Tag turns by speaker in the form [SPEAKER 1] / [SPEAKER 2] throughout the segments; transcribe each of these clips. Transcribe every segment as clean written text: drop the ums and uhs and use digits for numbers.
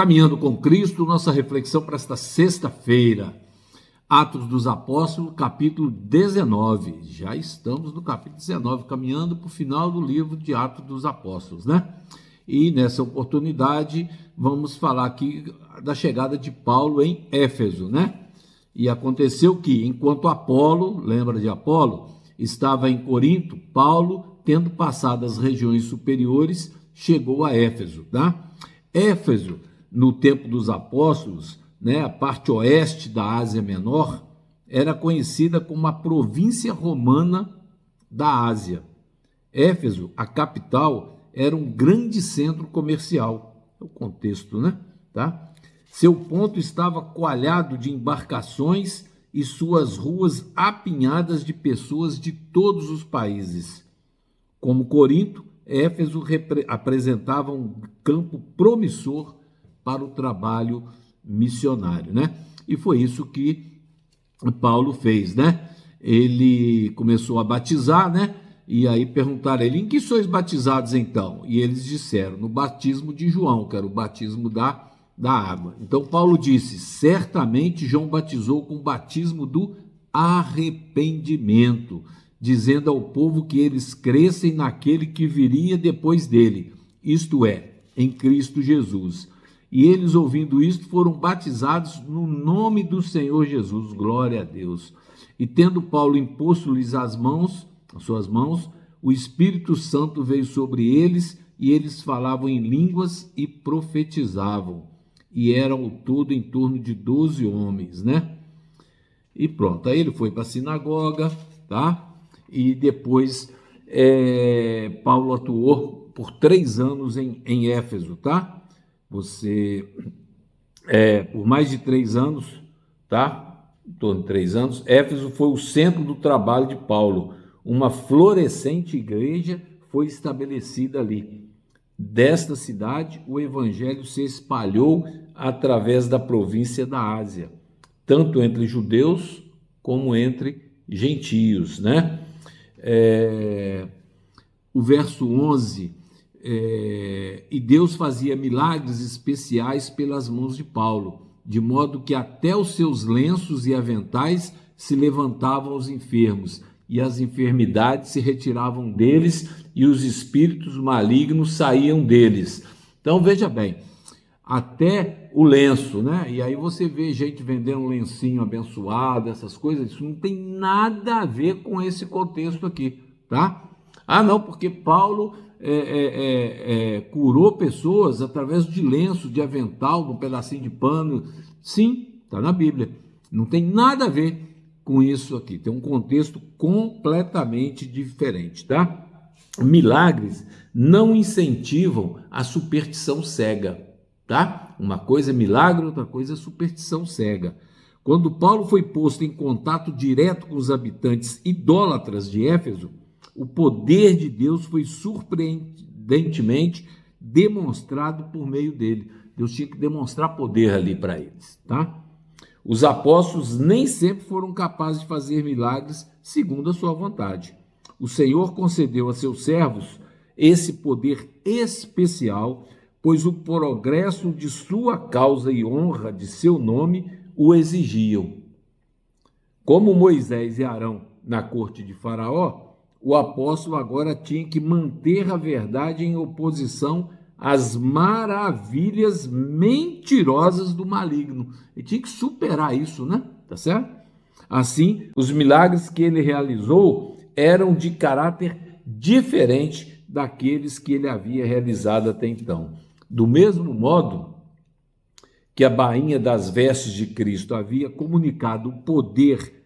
[SPEAKER 1] Caminhando com Cristo, nossa reflexão para esta sexta-feira. Atos dos Apóstolos, capítulo 19. Já estamos no capítulo 19, caminhando para o final do livro de Atos dos Apóstolos, né? E nessa oportunidade vamos falar aqui da chegada de Paulo em Éfeso, né? E aconteceu que, enquanto Apolo, lembra de Apolo, estava em Corinto, Paulo, tendo passado as regiões superiores, chegou a Éfeso, tá? Éfeso, no tempo dos apóstolos, né, a parte oeste da Ásia Menor, era conhecida como a província romana da Ásia. Éfeso, a capital, era um grande centro comercial. É o contexto, né? Tá? Seu ponto estava coalhado de embarcações e suas ruas apinhadas de pessoas de todos os países. Como Corinto, Éfeso apresentava um campo promissor para o trabalho missionário, né? E foi isso que Paulo fez, né? Ele começou a batizar, né? E aí perguntaram a ele: em que sois batizados então? E eles disseram: no batismo de João, que era o batismo da água. Então Paulo disse: certamente João batizou com o batismo do arrependimento, dizendo ao povo que eles crescem naquele que viria depois dele, isto é, em Cristo Jesus. E eles, ouvindo isto, foram batizados no nome do Senhor Jesus, glória a Deus. E tendo Paulo imposto-lhes as suas mãos, o Espírito Santo veio sobre eles, e eles falavam em línguas e profetizavam. E eram ao todo em torno de 12 homens, né? E pronto, aí ele foi para a sinagoga, tá? E depois Paulo atuou por 3 anos em Éfeso, tá? Por mais de 3 anos, tá? Em torno de 3 anos, Éfeso foi o centro do trabalho de Paulo. Uma florescente igreja foi estabelecida ali. Desta cidade, o evangelho se espalhou através da província da Ásia, tanto entre judeus como entre gentios, né? O verso 11... e Deus fazia milagres especiais pelas mãos de Paulo, de modo que até os seus lenços e aventais se levantavam os enfermos, e as enfermidades se retiravam deles, e os espíritos malignos saíam deles. Então veja bem, até o lenço, né? E aí você vê gente vendendo lencinho abençoado, essas coisas, isso não tem nada a ver com esse contexto aqui, tá? Ah, não, porque Paulo curou pessoas através de lenço, de avental, de um pedacinho de pano. Sim, está na Bíblia. Não tem nada a ver com isso aqui. Tem um contexto completamente diferente, tá? Milagres não incentivam a superstição cega, tá? Uma coisa é milagre, outra coisa é superstição cega. Quando Paulo foi posto em contato direto com os habitantes idólatras de Éfeso, o poder de Deus foi surpreendentemente demonstrado por meio dele. Deus tinha que demonstrar poder ali para eles, tá? Os apóstolos nem sempre foram capazes de fazer milagres segundo a sua vontade. O Senhor concedeu a seus servos esse poder especial, pois o progresso de sua causa e honra de seu nome o exigiam. Como Moisés e Arão na corte de Faraó, o apóstolo agora tinha que manter a verdade em oposição às maravilhas mentirosas do maligno. Ele tinha que superar isso, né? Tá certo? Assim, os milagres que ele realizou eram de caráter diferente daqueles que ele havia realizado até então. Do mesmo modo que a bainha das vestes de Cristo havia comunicado o poder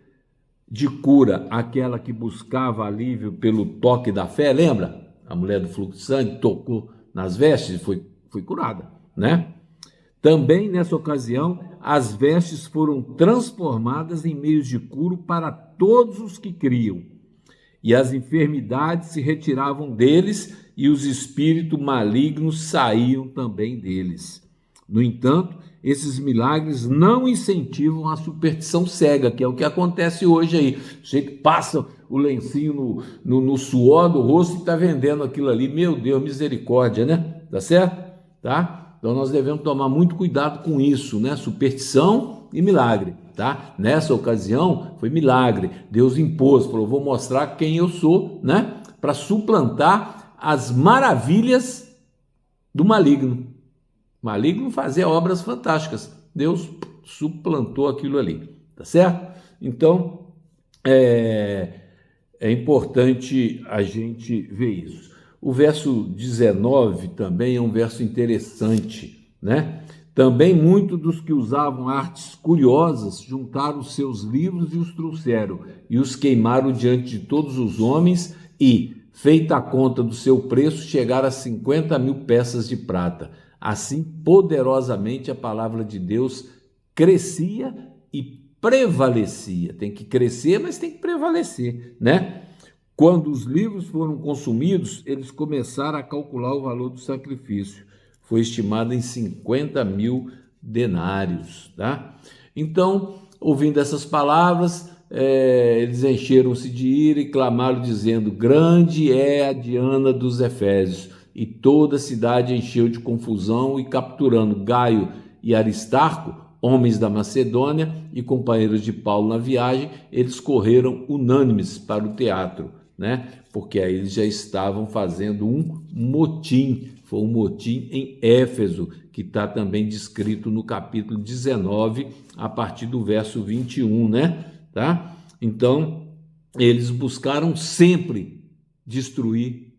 [SPEAKER 1] de cura àquela que buscava alívio pelo toque da fé, lembra? A mulher do fluxo de sangue tocou nas vestes e foi curada, né? Também nessa ocasião, as vestes foram transformadas em meios de cura para todos os que criam, e as enfermidades se retiravam deles, e os espíritos malignos saíam também deles. No entanto, esses milagres não incentivam a superstição cega, que é o que acontece hoje aí. Você que passa o lencinho no suor do rosto e está vendendo aquilo ali. Meu Deus, misericórdia, né? Tá certo? Tá? Então nós devemos tomar muito cuidado com isso, né? Superstição e milagre, tá? Nessa ocasião foi milagre. Deus impôs, falou: vou mostrar quem eu sou, né? Para suplantar as maravilhas do maligno. O maligno fazia obras fantásticas. Deus suplantou aquilo ali, tá certo? Então é importante a gente ver isso. O verso 19 também é um verso interessante, né? Também muitos dos que usavam artes curiosas juntaram os seus livros e os trouxeram, e os queimaram diante de todos os homens, e, feita a conta do seu preço, chegaram a 50.000 peças de prata. Assim, poderosamente, a palavra de Deus crescia e prevalecia. Tem que crescer, mas tem que prevalecer, né? Quando os livros foram consumidos, eles começaram a calcular o valor do sacrifício. Foi estimado em 50.000 denários, tá? Então, ouvindo essas palavras, eles encheram-se de ira e clamaram, dizendo: grande é a Diana dos Efésios. E toda a cidade encheu de confusão, e capturando Gaio e Aristarco, homens da Macedônia e companheiros de Paulo na viagem, eles correram unânimes para o teatro, né? Porque aí eles já estavam fazendo um motim. Foi um motim em Éfeso, que está também descrito no capítulo 19, a partir do verso 21, né? Tá? Então, eles buscaram sempre destruir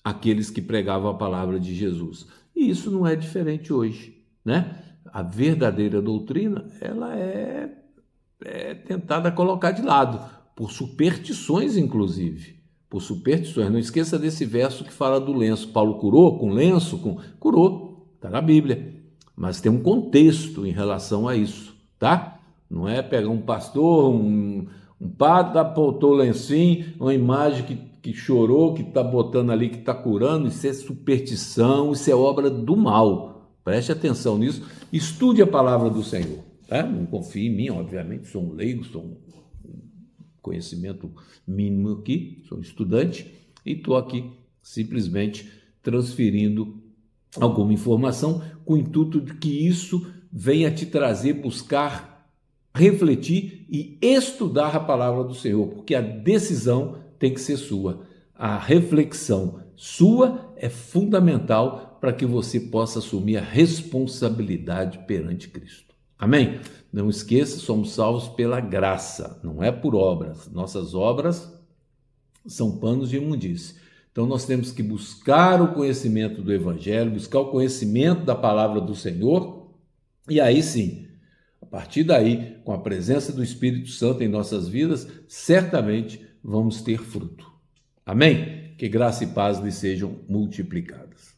[SPEAKER 1] aqueles que pregavam a palavra de Jesus. E isso não é diferente hoje, né? A verdadeira doutrina, ela é tentada colocar de lado, por superstições, inclusive. Por superstições. Não esqueça desse verso que fala do lenço. Paulo curou com lenço? Curou, está na Bíblia. Mas tem um contexto em relação a isso, tá? Não é pegar um pastor, um padre, apontou o lencinho, uma imagem que chorou, que está botando ali, que está curando. Isso é superstição, isso é obra do mal. Preste atenção nisso. Estude a palavra do Senhor. Tá? Não confie em mim, obviamente, sou um leigo, sou um conhecimento mínimo aqui, sou um estudante e estou aqui simplesmente transferindo alguma informação com o intuito de que isso venha te trazer, buscar, refletir e estudar a palavra do Senhor, porque a decisão tem que ser sua, a reflexão sua é fundamental para que você possa assumir a responsabilidade perante Cristo. Amém? Não esqueça, somos salvos pela graça, não é por obras. Nossas obras são panos de imundície. Então nós temos que buscar o conhecimento do Evangelho, buscar o conhecimento da palavra do Senhor, e aí sim, a partir daí, com a presença do Espírito Santo em nossas vidas, certamente vamos ter fruto. Amém? Que graça e paz lhes sejam multiplicadas.